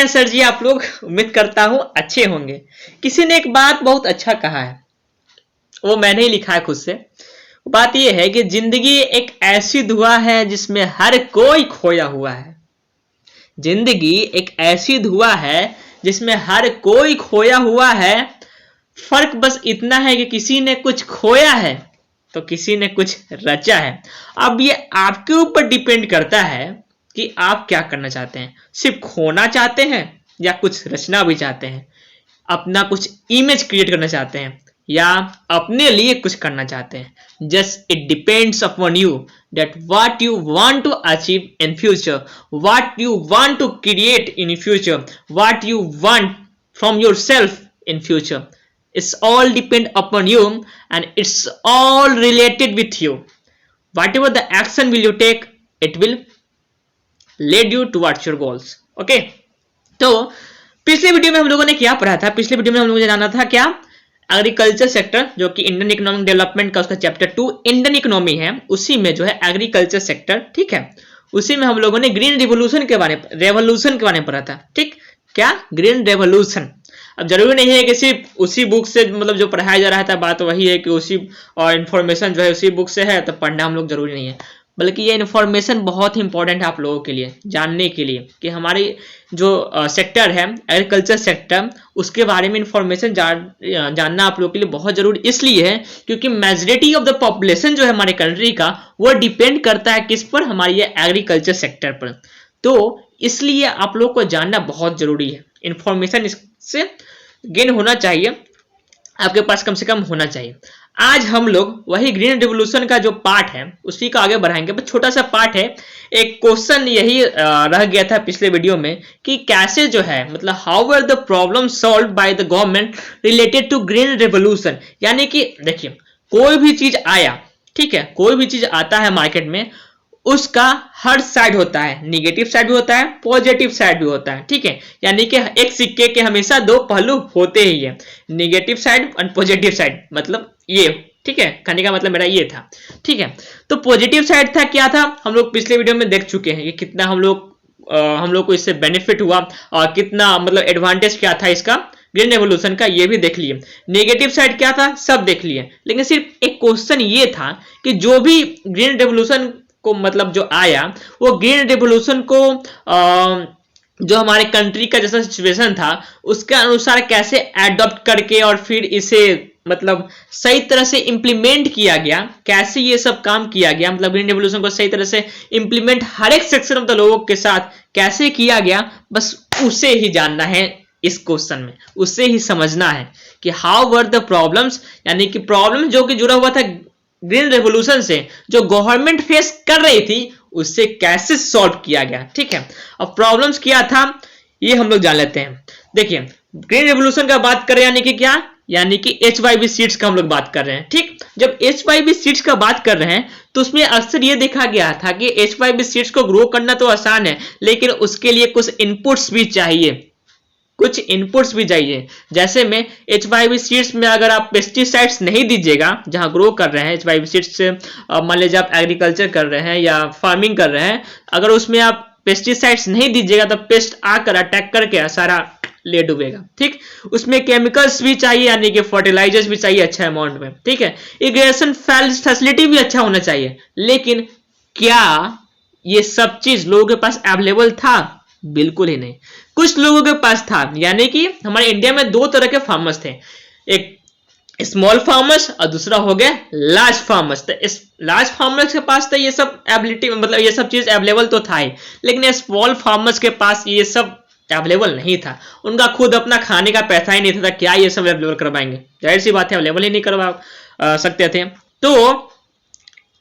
हैं सर जी आप लोग? उम्मीद करता हूं अच्छे होंगे। किसी ने एक बात बहुत अच्छा कहा है, वो मैंने ही लिखा है खुद से। बात यह है कि जिंदगी एक ऐसी धुआं है जिसमें हर कोई खोया हुआ है। जिंदगी एक ऐसी धुआं है जिसमें हर कोई खोया हुआ है। फर्क बस इतना है कि किसी ने कुछ खोया है तो किसी ने कुछ रचा है। अब ये आपके ऊपर डिपेंड करता है कि आप क्या करना चाहते हैं। सिर्फ खोना चाहते हैं या कुछ रचना भी चाहते हैं, अपना कुछ इमेज क्रिएट करना चाहते हैं या अपने लिए कुछ करना चाहते हैं। Just it depends upon you that what you want to achieve in future, what you want to create in future, what you want from yourself in future. It's all depend upon you and it's all related with you. Whatever the action will you take, it will lead you towards your goals. Okay? तो पिछले video में हम लोगों ने क्या पढ़ा था? पिछले वीडियो में हम लोगों ने जाना था क्या? एग्रीकल्चर सेक्टर, जो कि इंडियन इकोनॉमिक डेवलपमेंट का उसका चैप्टर 2 इंडियन इकोनॉमी है, उसी में जो है एग्रीकल्चर सेक्टर, ठीक है, उसी में हम लोगों ने ग्रीन रिवोल्यूशन के बारे में पढ़ा था। ठीक, क्या? Green revolution. अब जरूरी नहीं है कि सिर्फ उसी बुक से मतलब जो पढ़ाया जा रहा था, बात वही है कि उसी और इन्फॉर्मेशन जो है उसी बुक से है तो पढ़ना हम लोग जरूरी नहीं है, बल्कि ये इन्फॉर्मेशन बहुत ही इंपॉर्टेंट है आप लोगों के लिए जानने के लिए कि हमारी जो सेक्टर है एग्रीकल्चर सेक्टर, उसके बारे में इंफॉर्मेशन जानना आप लोगों के लिए बहुत जरूरी इसलिए है क्योंकि मेजॉरिटी ऑफ द पॉपुलेशन जो है हमारे कंट्री का वो डिपेंड करता है किस पर? हमारी ये एग्रीकल्चर सेक्टर पर। तो इसलिए आप लोगों को जानना बहुत जरूरी है। इंफॉर्मेशन इससे गेन होना चाहिए, आपके पास कम से कम होना चाहिए। आज हम लोग वही ग्रीन रिवोल्यूशन का जो पार्ट है उसी का आगे बढ़ाएंगे। बस छोटा सा पार्ट है। एक क्वेश्चन यही रह गया था पिछले वीडियो में कि कैसे जो है मतलब how were the problem solve by the government related to green revolution. यानी कि देखिए कोई भी चीज आया, ठीक है, कोई भी चीज आता है मार्केट में, उसका हर साइड होता है, निगेटिव साइड भी होता है, पॉजिटिव साइड भी होता है, ठीक है। यानी कि एक सिक्के के हमेशा दो पहलू होते ही है, निगेटिव साइड और पॉजिटिव साइड। मतलब ये, ठीक है, कहने का मतलब मेरा ये था, ठीक है। तो पॉजिटिव साइड था, क्या था, हम लोग पिछले वीडियो में देख चुके हैं कि कितना हम लोग को इससे बेनिफिट हुआ और कितना मतलब एडवांटेज क्या था इसका ग्रीन रेवोल्यूशन का, ये भी देख लिए। नेगेटिव साइड क्या था, सब देख लिए। लेकिन सिर्फ एक क्वेश्चन ये था कि जो भी ग्रीन रेवोल्यूशन को मतलब जो आया वो ग्रीन रेवोल्यूशन को जो हमारे कंट्री का जैसा सिचुएशन था उसके अनुसार कैसे एडॉप्ट करके और फिर इसे मतलब सही तरह से इंप्लीमेंट किया गया, कैसे ये सब काम किया गया, मतलब ग्रीन रेवोल्यूशन को सही तरह से इंप्लीमेंट हर एक सेक्शन ऑफ द लोगों के साथ कैसे किया गया, बस उसे ही जानना है इस क्वेश्चन में, उसे ही समझना है कि हाउ वर द प्रॉब्लम्स, यानी कि प्रॉब्लम जो कि जुड़ा हुआ था ग्रीन रेवोल्यूशन से, जो गवर्नमेंट फेस कर रही थी, उससे कैसे सॉल्व किया गया, ठीक है। अब प्रॉब्लम्स क्या था ये हम लोग जान लेते हैं। देखिए ग्रीन रेवोल्यूशन का बात करें यानी कि क्या, यानी कि HYV सीड्स का हम लोग बात कर रहे हैं, ठीक। जब HYV सीड्स का बात कर रहे हैं तो उसमें अक्सर ये देखा गया था कि HYV सीड्स को ग्रो करना तो आसान है लेकिन उसके लिए कुछ इनपुट्स भी चाहिए, कुछ इनपुट्स भी चाहिए। जैसे में HYV सीड्स में अगर आप पेस्टिसाइड्स नहीं दीजिएगा, जहां ग्रो कर रहे हैं HYV सीड्स से, मान लीजिए आप एग्रीकल्चर कर रहे हैं या फार्मिंग कर रहे हैं, अगर उसमें आप पेस्टिसाइड्स नहीं दीजिएगा तो पेस्ट आकर अटैक करके सारा ले डूबेगा, ठीक। उसमें केमिकल्स भी चाहिए, यानी कि फर्टिलाइजर्स भी चाहिए अच्छा अमाउंट में, ठीक है। इरिगेशन फैसिलिटी भी अच्छा होना चाहिए। लेकिन क्या ये सब चीज लोगों के पास अवेलेबल था? बिल्कुल ही नहीं। कुछ लोगों के पास था, यानी कि हमारे इंडिया में दो तरह के फार्मर्स थे, एक स्मॉल फार्मर्स और दूसरा हो गया लार्ज फार्मर्स। तो इस लार्ज फार्मर्स के पास तो ये सब एबिलिटी मतलब ये सब चीज अवेलेबल तो था ही, लेकिन स्मॉल फार्मर्स के पास ये सब अवेलेबल नहीं था। उनका खुद अपना खाने का पैसा ही नहीं था, क्या ये सब अवेलेबल करवाएंगे? जाहिर सी बात है अवेलेबल ही नहीं करवा सकते थे। तो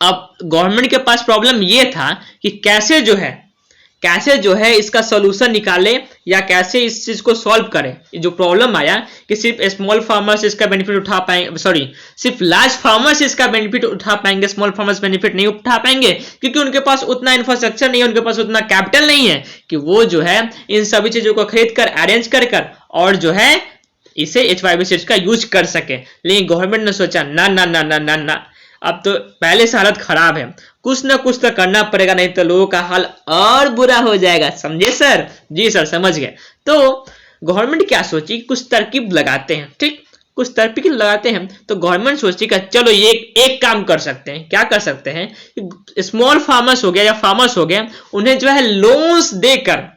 अब गवर्नमेंट के पास प्रॉब्लम ये था कि कैसे जो है इसका सॉल्यूशन निकाले या कैसे इस चीज को सॉल्व करें। जो प्रॉब्लम आया कि सिर्फ स्मॉल फार्मर्स इसका बेनिफिट उठा पाएंगे, सॉरी सिर्फ लार्ज फार्मर्स इसका बेनिफिट उठा पाएंगे, स्मॉल फार्मर्स बेनिफिट नहीं उठा पाएंगे क्योंकि उनके पास उतना इंफ्रास्ट्रक्चर नहीं है, उनके पास उतना कैपिटल नहीं है कि वो जो है इन सभी चीजों को खरीद कर अरेंज कर और जो है इसे HYV सीड्स का यूज कर सके। लेकिन गवर्नमेंट ने सोचा ना ना ना ना ना ना, अब तो पहले से हालत खराब है, कुछ ना कुछ तो करना पड़ेगा, नहीं तो लोगों का हाल और बुरा हो जाएगा। समझे सर? जी सर समझ गए। तो गवर्नमेंट क्या सोची, कुछ तरकीब लगाते हैं, ठीक, कुछ तरकीब लगाते हैं। तो गवर्नमेंट सोची कि चलो ये एक काम कर सकते हैं। क्या कर सकते हैं? स्मॉल फार्मर्स हो गया या फार्मर्स हो गया, उन्हें जो है लोन्स देकर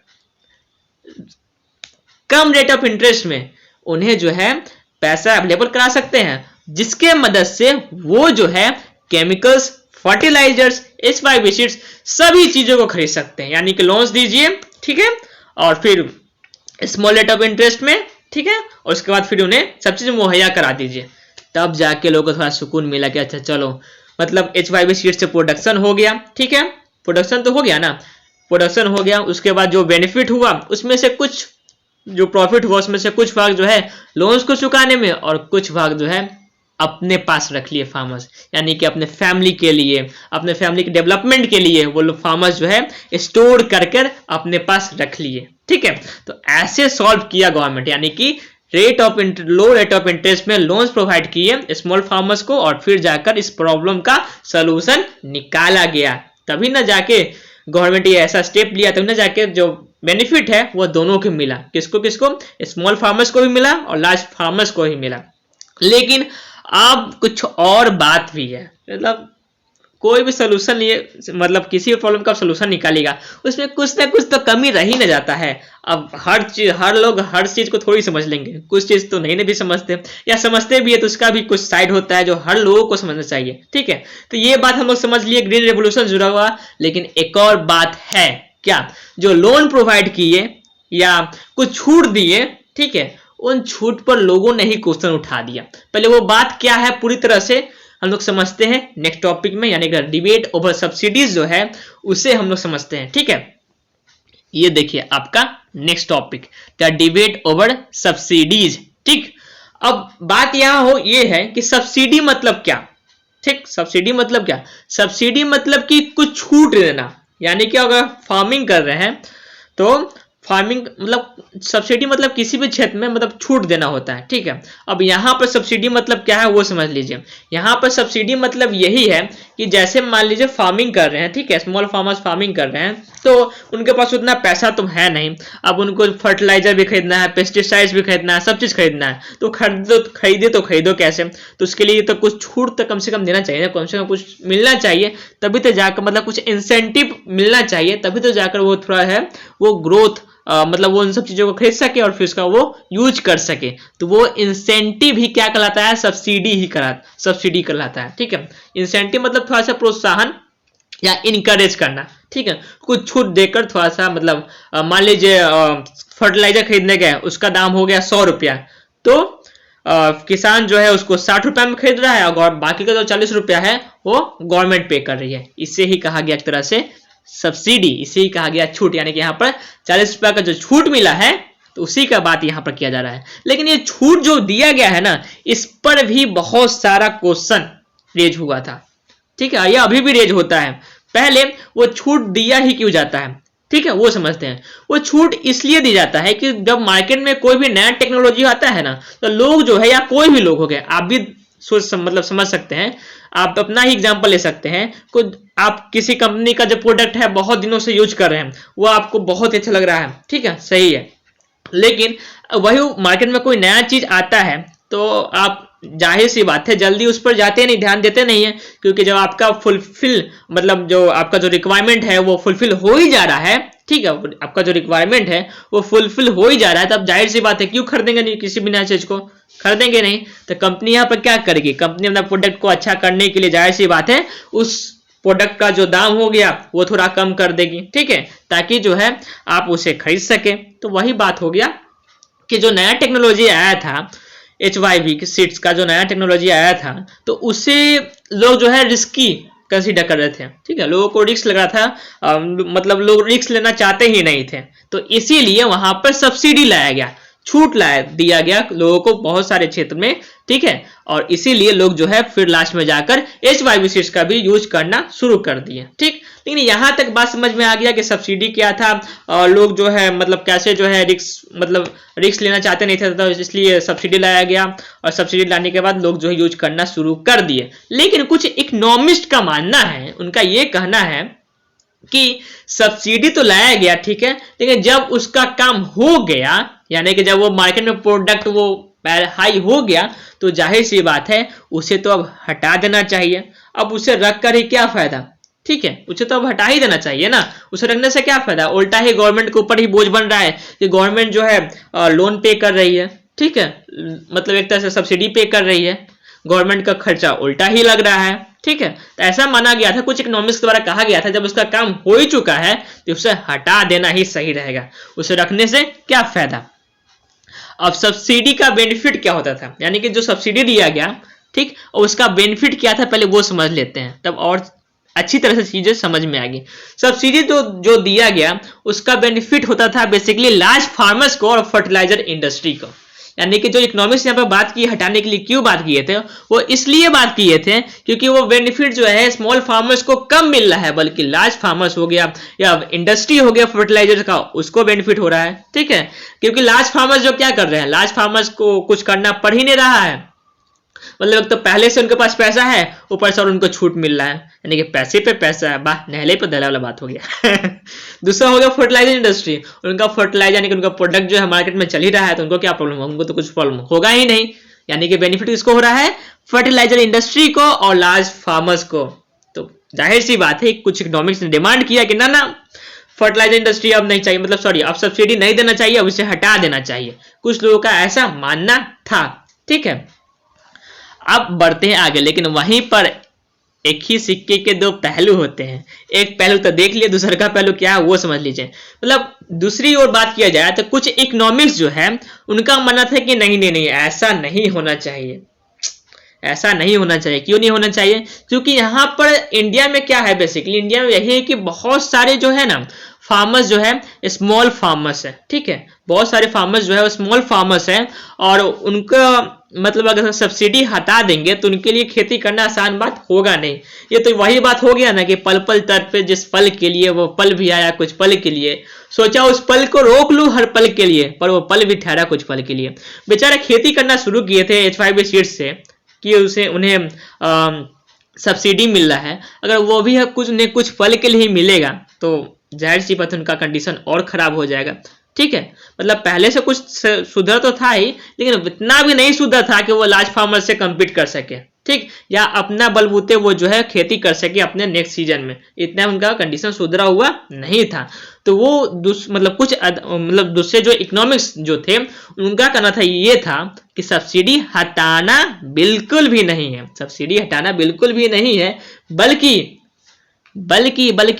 कम रेट ऑफ इंटरेस्ट में उन्हें जो है पैसा अवेलेबल करा सकते हैं, जिसके मदद से वो जो है केमिकल्स, फर्टिलाइजर्स, HYV सीड्स सभी चीजों को खरीद सकते हैं। यानी कि लोन्स दीजिए, ठीक है, और फिर स्मॉल रेट ऑफ इंटरेस्ट में, ठीक है, और उसके बाद फिर उन्हें सब चीज मुहैया करा दीजिए। तब जाके लोगों को थोड़ा सुकून मिला कि अच्छा चलो, मतलब HYV सीड्स से प्रोडक्शन हो गया, ठीक है, प्रोडक्शन तो हो गया ना, प्रोडक्शन हो गया, उसके बाद जो बेनिफिट हुआ उसमें से कुछ, जो प्रॉफिट हुआ उसमें से कुछ भाग जो है लोन्स को चुकाने में, और कुछ भाग जो है अपने पास रख लिए फार्मर्स, यानी कि अपने फैमिली के लिए, अपने फैमिली के डेवलपमेंट के लिए वो लोग फार्मर्स जो है स्टोर कर अपने पास रख लिए, ठीक है। तो ऐसे सॉल्व किया गवर्नमेंट, यानी कि लो रेट ऑफ इंटरेस्ट में लोन्स प्रोवाइड किए स्मॉल फार्मर्स को, और फिर जाकर इस प्रॉब्लम का सोल्यूशन निकाला गया। तभी ना जाके गवर्नमेंट ये ऐसा स्टेप लिया, तभी ना जाके जो बेनिफिट है वो दोनों को मिला। किसको किसको? स्मॉल फार्मर्स को भी मिला और लार्ज फार्मर्स को भी मिला। लेकिन अब कुछ और बात भी है, मतलब कोई भी सोल्यूशन, ये मतलब किसी भी प्रॉब्लम का सोल्यूशन निकालेगा उसमें कुछ ना कुछ तो कमी रह ही ना जाता है। अब हर लोग हर चीज को थोड़ी समझ लेंगे, कुछ चीज तो नहीं भी समझते, या समझते भी है तो उसका भी कुछ साइड होता है जो हर लोगों को समझना चाहिए, ठीक है। तो ये बात हम लोग समझ लिए, ग्रीन रेवोल्यूशन जुड़ा हुआ। लेकिन एक और बात है, क्या? जो लोन प्रोवाइड किए या कुछ छूट दिए, ठीक है, उन छूट पर लोगों ने ही क्वेश्चन उठा दिया। पहले वो बात क्या है पूरी तरह से हम लोग समझते हैं नेक्स्ट टॉपिक में, यानी कि डिबेट ओवर सब्सिडीज जो है उसे हम लोग समझते हैं, ठीक है। ये देखिए आपका next topic, the debate over subsidies, ठीक। अब बात यहां हो ये है कि सब्सिडी मतलब क्या, ठीक। सब्सिडी मतलब क्या? सब्सिडी मतलब कि कुछ छूट देना, यानी कि अगर फार्मिंग कर रहे हैं तो फार्मिंग मतलब सब्सिडी मतलब किसी भी क्षेत्र में मतलब छूट देना होता है, ठीक है। अब यहाँ पर सब्सिडी मतलब क्या है वो समझ लीजिए। यहाँ पर सब्सिडी मतलब यही है कि जैसे मान लीजिए फार्मिंग कर रहे हैं, ठीक है, स्मॉल फार्मर्स फार्मिंग कर रहे हैं, तो उनके पास उतना पैसा तो है नहीं। अब उनको फर्टिलाइजर भी खरीदना है, पेस्टिसाइड्स भी खरीदना है, सब चीज खरीदना है, तो खरीदो कैसे? तो उसके लिए तो कुछ छूट तो कम से कम देना चाहिए, कम से कम कुछ मिलना चाहिए, तभी तो जाकर मतलब कुछ इंसेंटिव मिलना चाहिए, तभी तो जाकर वो थोड़ा है वो ग्रोथ मतलब वो उन सब चीजों को खरीद सके और फिर उसका वो यूज कर सके। तो वो इंसेंटिव ही क्या कहलाता है? सब्सिडी कहलाता है, ठीक है। इंसेंटिव मतलब थोड़ा सा प्रोत्साहन या इनकरेज करना, ठीक है, कुछ छूट देकर थोड़ा सा, मतलब मान लीजिए फर्टिलाइजर खरीदने गए, उसका दाम हो गया 100 रुपया, तो किसान जो है उसको 60 रुपया में खरीद रहा है और बाकी का जो 40 रुपया है वो गवर्नमेंट पे कर रही है। इससे ही कहा गया एक तरह से सब्सिडी, इसे ही कहा गया छूट, यानी कि यहाँ पर 40 रुपया का जो छूट मिला है तो उसी का बात यहाँ पर किया जा रहा है। लेकिन ये छूट जो दिया गया है ना, इस पर भी बहुत सारा क्वेश्चन रेज हुआ था, ठीक है, यह अभी भी रेज होता है। पहले वो छूट दिया ही क्यों जाता है, ठीक है, वो समझते हैं। वो छूट इसलिए दी जाता है कि जब मार्केट में कोई भी नया टेक्नोलॉजी आता है ना, तो लोग जो है, या कोई भी लोग हो गए, आप भी मतलब समझ सकते हैं, आप अपना ही एग्जांपल ले सकते हैं। कुछ आप किसी कंपनी का जो प्रोडक्ट है बहुत दिनों से यूज कर रहे हैं, वो आपको बहुत अच्छा लग रहा है, ठीक है, सही है, लेकिन वही मार्केट में कोई नया चीज आता है तो आप जाहिर सी बात है जल्दी उस पर जाते नहीं, ध्यान देते नहीं है, क्योंकि जब आपका फुलफिल मतलब जो आपका जो रिक्वायरमेंट है वो फुलफिल हो ही जा रहा है, ठीक है, आपका जो रिक्वायरमेंट है वो फुलफिल हो ही जा रहा है, तब जाहिर सी बात है क्यों खरीदेंगे नहीं, किसी भी नया चीज को खरीदेंगे नहीं। तो कंपनी यहाँ पर क्या करेगी? कंपनी अपना प्रोडक्ट को अच्छा करने के लिए जाहिर सी बात है उस प्रोडक्ट का जो दाम हो गया वो थोड़ा कम कर देगी, ठीक है, ताकि जो है आप उसे खरीद सके। तो वही बात हो गया कि जो नया टेक्नोलॉजी आया था, HYV सीड्स का जो नया टेक्नोलॉजी आया था, तो उसे लोग जो है रिस्की कंसीडर कर रहे थे, ठीक है, लोगों को रिस्क लग रहा था, मतलब लोग रिस्क लेना चाहते ही नहीं थे, तो इसीलिए वहां पर सब्सिडी लाया गया। छूट दिया गया लोगों को बहुत सारे क्षेत्र में, ठीक है। और इसीलिए लोग जो है फिर लास्ट में जाकर H5V6 का भी यूज करना शुरू कर दिए, ठीक। लेकिन यहां तक बात समझ में आ गया कि सब्सिडी क्या था और लोग जो है मतलब कैसे जो है रिस्क लेना चाहते नहीं थे, तो इसलिए सब्सिडी लाया गया और सब्सिडी लाने के बाद लोग जो है यूज करना शुरू कर दिए। लेकिन कुछ इकोनॉमिस्ट का मानना है, उनका ये कहना है कि सब्सिडी तो लाया गया, ठीक है, लेकिन जब उसका काम हो गया, यानी कि जब वो मार्केट में प्रोडक्ट वो हाई हो गया, तो जाहिर सी बात है उसे तो अब हटा देना चाहिए। अब उसे रख कर ही क्या फायदा, ठीक है, उसे तो अब हटा ही देना चाहिए ना, उसे रखने से क्या फायदा, उल्टा ही गवर्नमेंट के ऊपर ही बोझ बन रहा है कि गवर्नमेंट जो है लोन पे कर रही है, ठीक है, मतलब एक तरह से सब्सिडी पे कर रही है, गवर्नमेंट का खर्चा उल्टा ही लग रहा है, ठीक है। तो ऐसा माना गया था, कुछ इकोनॉमिक्स द्वारा कहा गया था, जब उसका काम हो ही चुका है तो उसे हटा देना ही सही रहेगा, उसे रखने से क्या फायदा। अब सब्सिडी का बेनिफिट क्या होता था, यानी कि जो सब्सिडी दिया गया, ठीक, और उसका बेनिफिट क्या था पहले वो समझ लेते हैं, तब और अच्छी तरह से चीजें समझ में आ गई। सब्सिडी जो दिया गया उसका बेनिफिट होता था बेसिकली लार्ज फार्मर्स को और फर्टिलाइजर इंडस्ट्री को। यानी कि जो इकोनॉमिक्स यहाँ पर बात की हटाने के लिए क्यों बात किए थे, वो इसलिए बात किए थे क्योंकि वो बेनिफिट जो है स्मॉल फार्मर्स को कम मिल रहा है, बल्कि लार्ज फार्मर्स हो गया या इंडस्ट्री हो गया फर्टिलाइजर का, उसको बेनिफिट हो रहा है, ठीक है। क्योंकि लार्ज फार्मर्स जो क्या कर रहे हैं, लार्ज फार्मर्स को कुछ करना पड़ ही नहीं रहा है, मतलब तो पहले से उनके पास पैसा है, ऊपर से और उनको छूट मिल रहा है, यानी कि पैसे पे पैसा है, वाह, नहले पे दहला वाला बात हो गया। दूसरा हो गया फर्टिलाइजर इंडस्ट्री, उनका फर्टिलाइजर यानी कि उनका प्रोडक्ट जो है मार्केट में चल ही रहा है, तो उनको क्या प्रॉब्लम होगा, उनको तो कुछ प्रॉब्लम होगा ही नहीं, यानी कि बेनिफिट किसको हो रहा है, फर्टिलाइजर इंडस्ट्री को और लार्ज फार्मर्स को। तो जाहिर सी बात है कुछ इकोनॉमिक्स ने डिमांड किया कि ना फर्टिलाइजर इंडस्ट्री अब नहीं चाहिए, मतलब सॉरी अब सब्सिडी नहीं देना चाहिए, अब इसे हटा देना चाहिए, कुछ लोगों का ऐसा मानना था, ठीक है। अब बढ़ते हैं आगे, लेकिन वहीं पर एक ही सिक्के के दो पहलू होते हैं, एक पहलू तो देख लिया, दूसरे का पहलू क्या है वो समझ लीजिए। मतलब दूसरी ओर बात किया जाए तो कुछ इकोनॉमिक्स जो है उनका मानना था कि नहीं नहीं नहीं ऐसा नहीं होना चाहिए, ऐसा नहीं होना चाहिए। क्यों नहीं होना चाहिए, क्योंकि यहाँ पर इंडिया में क्या है, बेसिकली इंडिया में यही है कि बहुत सारे जो है ना फार्मर्स जो है स्मॉल फार्मर्स है, ठीक है, बहुत सारे फार्मर्स जो है स्मॉल फार्मर्स हैं और उनका मतलब अगर सब्सिडी हटा देंगे तो उनके लिए खेती करना आसान बात होगा नहीं। ये तो वही बात हो गया ना कि पल पल तर पे जिस पल के लिए वो पल भी आया कुछ पल के लिए, सोचा उस पल को रोक लूं हर पल के लिए, पर वो पल भी ठहरा कुछ पल के लिए। बेचारे खेती करना शुरू किए थे H5V6 से कि उसे उन्हें सब्सिडी मिल रहा है, अगर वो भी है कुछ पल के लिए ही मिलेगा तो जाहिर सी बात उनका कंडीशन और खराब हो जाएगा, ठीक है। मतलब पहले से कुछ सुधर तो था ही, लेकिन इतना भी नहीं सुधर था कि वो लार्ज फार्मर से कम्पीट कर सके, ठीक, या अपना बलबूते वो जो है खेती कर सके अपने नेक्स्ट सीजन में, इतना उनका कंडीशन सुधरा हुआ नहीं था। तो वो मतलब दूसरे जो इकोनॉमिक्स जो थे उनका कहना था ये था कि सब्सिडी हटाना बिल्कुल भी नहीं है, सब्सिडी हटाना बिल्कुल भी नहीं है, बल्कि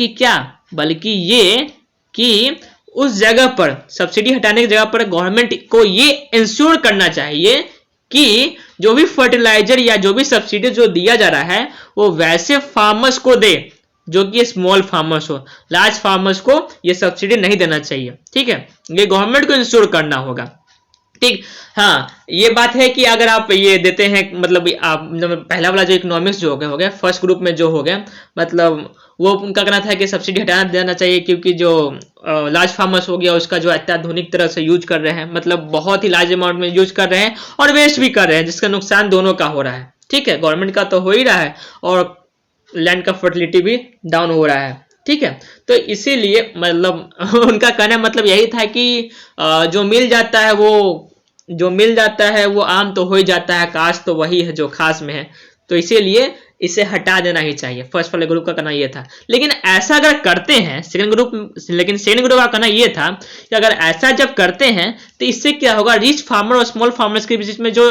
क्या, बल्कि ये कि उस जगह पर सब्सिडी हटाने की जगह पर गवर्नमेंट को ये इंश्योर करना चाहिए कि जो भी फर्टिलाइजर या जो भी सब्सिडी जो दिया जा रहा है वो वैसे फार्मर्स को दे जो कि स्मॉल फार्मर्स हो, लार्ज फार्मर्स को ये सब्सिडी नहीं देना चाहिए, ठीक है, ये गवर्नमेंट को इंश्योर करना होगा, ठीक। हाँ, ये बात है कि अगर आप ये देते हैं मतलब आप पहला वाला जो इकोनॉमिक्स जो हो गया फर्स्ट ग्रुप में जो हो गया, मतलब वो उनका कहना था कि सब्सिडी हटाना देना चाहिए क्योंकि जो लार्ज फार्मर्स हो गया उसका जो अत्याधुनिक तरह से यूज कर रहे हैं, मतलब बहुत ही लार्ज अमाउंट में यूज कर रहे हैं और वेस्ट भी कर रहे हैं, जिसका नुकसान दोनों का हो रहा है, ठीक है, गवर्नमेंट का तो हो ही रहा है और लैंड का फर्टिलिटी भी डाउन हो रहा है, ठीक है। तो इसीलिए मतलब उनका कहना मतलब यही था कि जो मिल जाता है वो आम तो हो ही जाता है, काश तो वही है जो खास में है, तो इसीलिए इसे हटा देना ही चाहिए। फर्स्ट वाले ग्रुप का कहना ये था, लेकिन ऐसा अगर करते हैं सेकंड ग्रुप का कहना ये था कि अगर ऐसा जब करते हैं तो इससे क्या होगा, रिच फार्मर और स्मॉल फार्मर्स के बीच में जो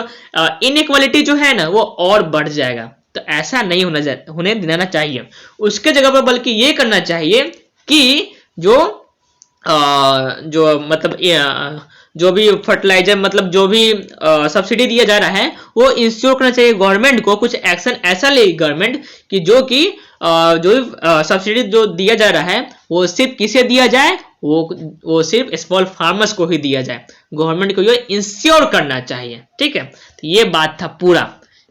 इनइक्वालिटी जो है ना वो और बढ़ जाएगा, तो ऐसा नहीं होने देना चाहिए। उसके जगह पर बल्कि ये करना चाहिए कि जो भी फर्टिलाइजर मतलब जो भी सब्सिडी दिया जा रहा है वो इंश्योर करना चाहिए गवर्नमेंट को, कुछ एक्शन ऐसा ले गवर्नमेंट कि जो कि जो सब्सिडी जो दिया जा रहा है वो सिर्फ किसे दिया जाए, वो सिर्फ स्मॉल फार्मर्स को ही दिया जाए। गवर्नमेंट को ये इंश्योर करना चाहिए। ठीक है, तो ये बात था पूरा।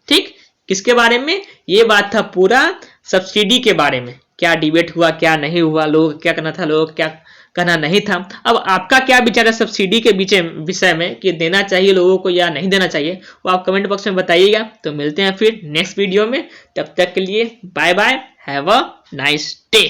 ठीक, किसके बारे में? ये बात था पूरा सब्सिडी के बारे में। क्या डिबेट हुआ, क्या नहीं हुआ, लोग क्या करना था, लोग क्या करना नहीं था। अब आपका क्या विचार है सब्सिडी के विषय में कि देना चाहिए लोगों को या नहीं देना चाहिए, वो आप कमेंट बॉक्स में बताइएगा। तो मिलते हैं फिर नेक्स्ट वीडियो में, तब तक के लिए bye bye, have a nice day.